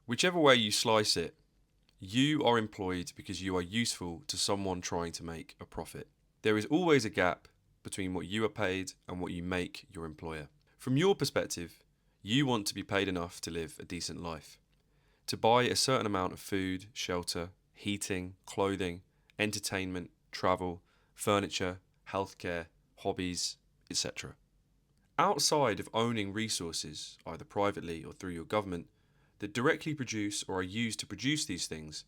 Whichever way you slice it, you are employed because you are useful to someone trying to make a profit. There is always a gap between what you are paid and what you make your employer. From your perspective, you want to be paid enough to live a decent life, to buy a certain amount of food, shelter, heating, clothing, entertainment, travel, furniture, healthcare, hobbies, etc. Outside of owning resources, either privately or through your government, that directly produce or are used to produce these things,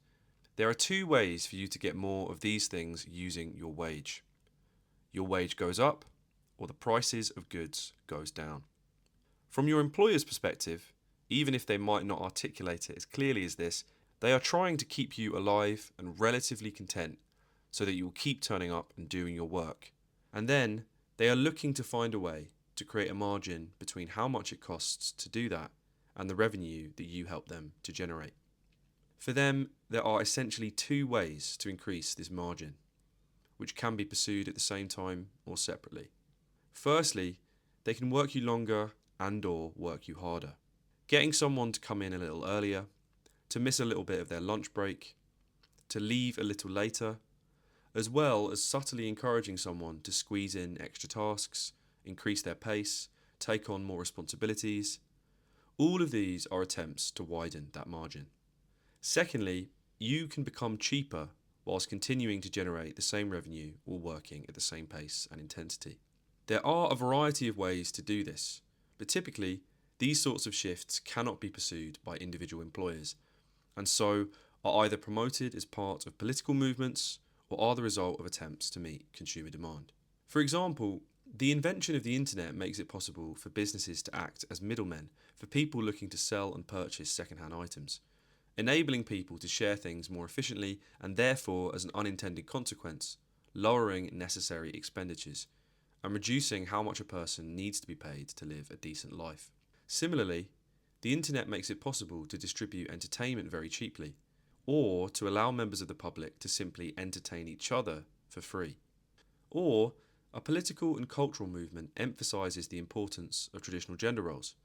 there are two ways for you to get more of these things using your wage. Your wage goes up, or the prices of goods goes down. From your employer's perspective, even if they might not articulate it as clearly as this, they are trying to keep you alive and relatively content so that you will keep turning up and doing your work. And then they are looking to find a way to create a margin between how much it costs to do that and the revenue that you help them to generate. For them, there are essentially two ways to increase this margin, which can be pursued at the same time or separately. Firstly, they can work you longer and/or work you harder, getting someone to come in a little earlier, to miss a little bit of their lunch break, to leave a little later, as well as subtly encouraging someone to squeeze in extra tasks, increase their pace, take on more responsibilities. All of these are attempts to widen that margin. Secondly, you can become cheaper whilst continuing to generate the same revenue or working at the same pace and intensity. There are a variety of ways to do this, but typically these sorts of shifts cannot be pursued by individual employers, and so are either promoted as part of political movements or are the result of attempts to meet consumer demand. For example, the invention of the internet makes it possible for businesses to act as middlemen for people looking to sell and purchase second-hand items, enabling people to share things more efficiently and therefore, as an unintended consequence, lowering necessary expenditures and reducing how much a person needs to be paid to live a decent life. Similarly, the internet makes it possible to distribute entertainment very cheaply, or to allow members of the public to simply entertain each other for free. Or a political and cultural movement emphasises the importance of traditional gender roles,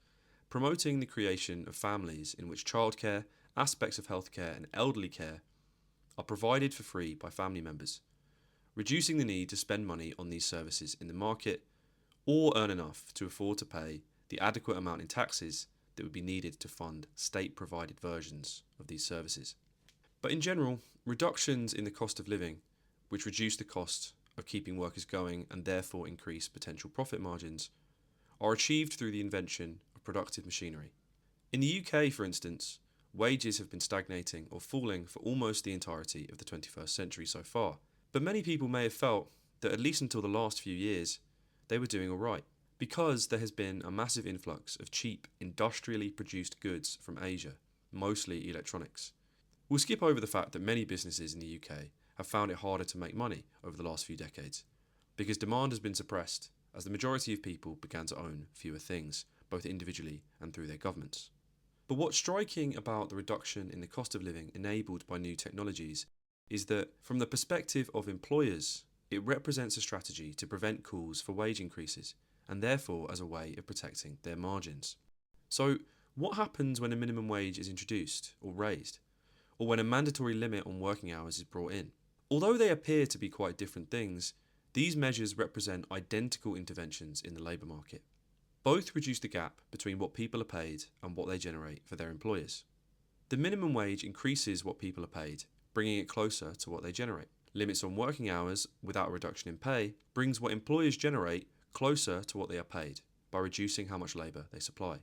promoting the creation of families in which childcare, aspects of healthcare and elderly care are provided for free by family members, reducing the need to spend money on these services in the market or earn enough to afford to pay the adequate amount in taxes that would be needed to fund state-provided versions of these services. But in general, reductions in the cost of living, which reduce the cost of keeping workers going and therefore increase potential profit margins, are achieved through the invention of productive machinery. In the UK, for instance, wages have been stagnating or falling for almost the entirety of the 21st century so far, but many people may have felt that at least until the last few years, they were doing alright, because there has been a massive influx of cheap, industrially produced goods from Asia, mostly electronics. We'll skip over the fact that many businesses in the UK have found it harder to make money over the last few decades, because demand has been suppressed as the majority of people began to own fewer things, both individually and through their governments. But what's striking about the reduction in the cost of living enabled by new technologies is that, from the perspective of employers, it represents a strategy to prevent calls for wage increases, and therefore as a way of protecting their margins. So, what happens when a minimum wage is introduced or raised, or when a mandatory limit on working hours is brought in? Although they appear to be quite different things, these measures represent identical interventions in the labour market. Both reduce the gap between what people are paid and what they generate for their employers. The minimum wage increases what people are paid, bringing it closer to what they generate. Limits on working hours without a reduction in pay brings what employers generate closer to what they are paid by reducing how much labour they supply.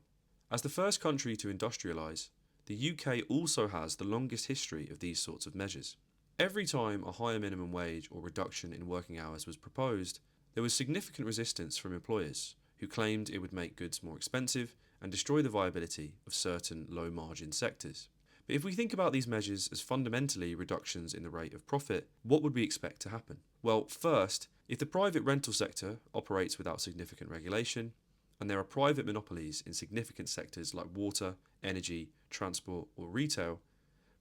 As the first country to industrialise, the UK also has the longest history of these sorts of measures. Every time a higher minimum wage or reduction in working hours was proposed, there was significant resistance from employers who claimed it would make goods more expensive and destroy the viability of certain low-margin sectors. But if we think about these measures as fundamentally reductions in the rate of profit, what would we expect to happen? Well, first, if the private rental sector operates without significant regulation, and there are private monopolies in significant sectors like water, energy, transport, or retail,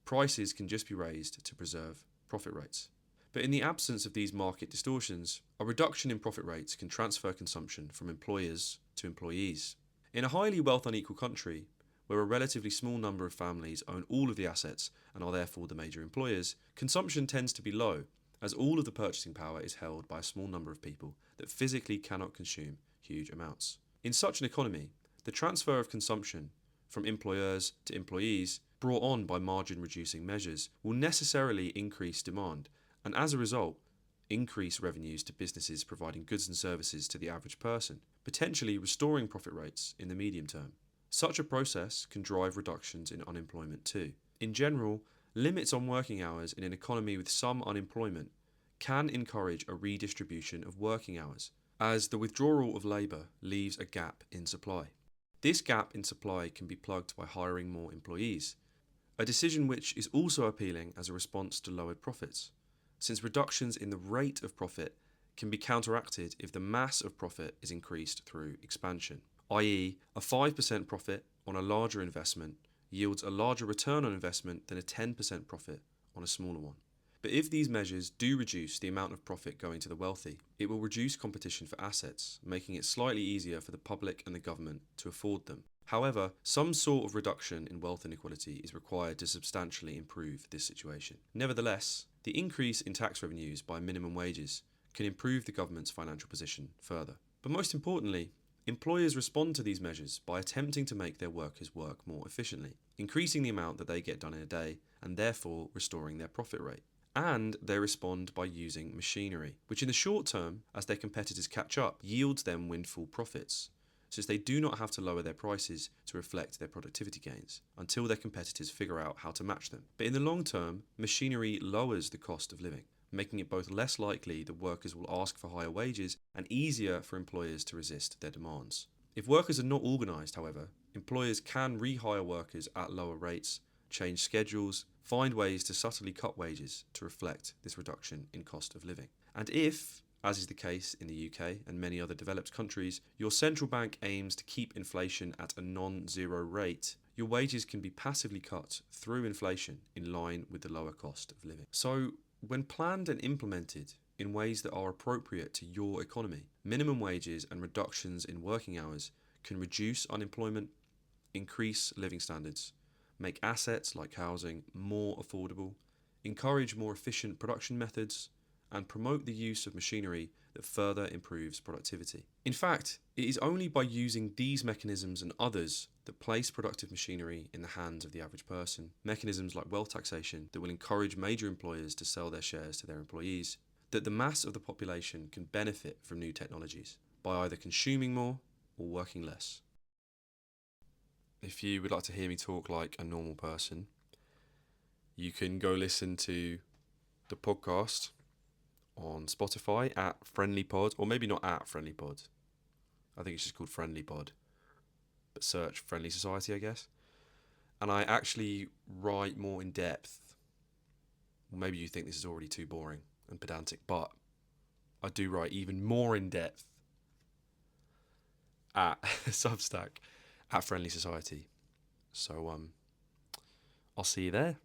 prices can just be raised to preserve profit rates. But in the absence of these market distortions, a reduction in profit rates can transfer consumption from employers to employees. In a highly wealth unequal country, where a relatively small number of families own all of the assets and are therefore the major employers, consumption tends to be low, as all of the purchasing power is held by a small number of people that physically cannot consume huge amounts. In such an economy, the transfer of consumption from employers to employees, brought on by margin-reducing measures, will necessarily increase demand, and as a result, increase revenues to businesses providing goods and services to the average person, potentially restoring profit rates in the medium term. Such a process can drive reductions in unemployment too. In general, limits on working hours in an economy with some unemployment can encourage a redistribution of working hours, as the withdrawal of labour leaves a gap in supply. This gap in supply can be plugged by hiring more employees, a decision which is also appealing as a response to lowered profits, since reductions in the rate of profit can be counteracted if the mass of profit is increased through expansion, i.e., a 5% profit on a larger investment yields a larger return on investment than a 10% profit on a smaller one. But if these measures do reduce the amount of profit going to the wealthy, it will reduce competition for assets, making it slightly easier for the public and the government to afford them. However, some sort of reduction in wealth inequality is required to substantially improve this situation. Nevertheless, the increase in tax revenues by minimum wages can improve the government's financial position further. But most importantly, employers respond to these measures by attempting to make their workers work more efficiently, increasing the amount that they get done in a day and therefore restoring their profit rate. And they respond by using machinery, which in the short term, as their competitors catch up, yields them windfall profits, since they do not have to lower their prices to reflect their productivity gains until their competitors figure out how to match them. But in the long term, machinery lowers the cost of living, making it both less likely that workers will ask for higher wages and easier for employers to resist their demands. If workers are not organised, however, employers can rehire workers at lower rates, change schedules, find ways to subtly cut wages to reflect this reduction in cost of living. And if, as is the case in the UK and many other developed countries, your central bank aims to keep inflation at a non-zero rate, your wages can be passively cut through inflation in line with the lower cost of living. So, when planned and implemented in ways that are appropriate to your economy, minimum wages and reductions in working hours can reduce unemployment, increase living standards, make assets like housing more affordable, encourage more efficient production methods, and promote the use of machinery that further improves productivity. In fact, it is only by using these mechanisms and others that place productive machinery in the hands of the average person, mechanisms like wealth taxation that will encourage major employers to sell their shares to their employees, that the mass of the population can benefit from new technologies by either consuming more or working less. If you would like to hear me talk like a normal person, you can go listen to the podcast on Spotify at friendlypod, or maybe not at friendlypod. I think it's just called friendlypod, but search Friendly Society, I guess. And I actually write more in depth. Maybe you think this is already too boring and pedantic, but I do write even more in depth at substack at Friendly Society. So I'll see you there.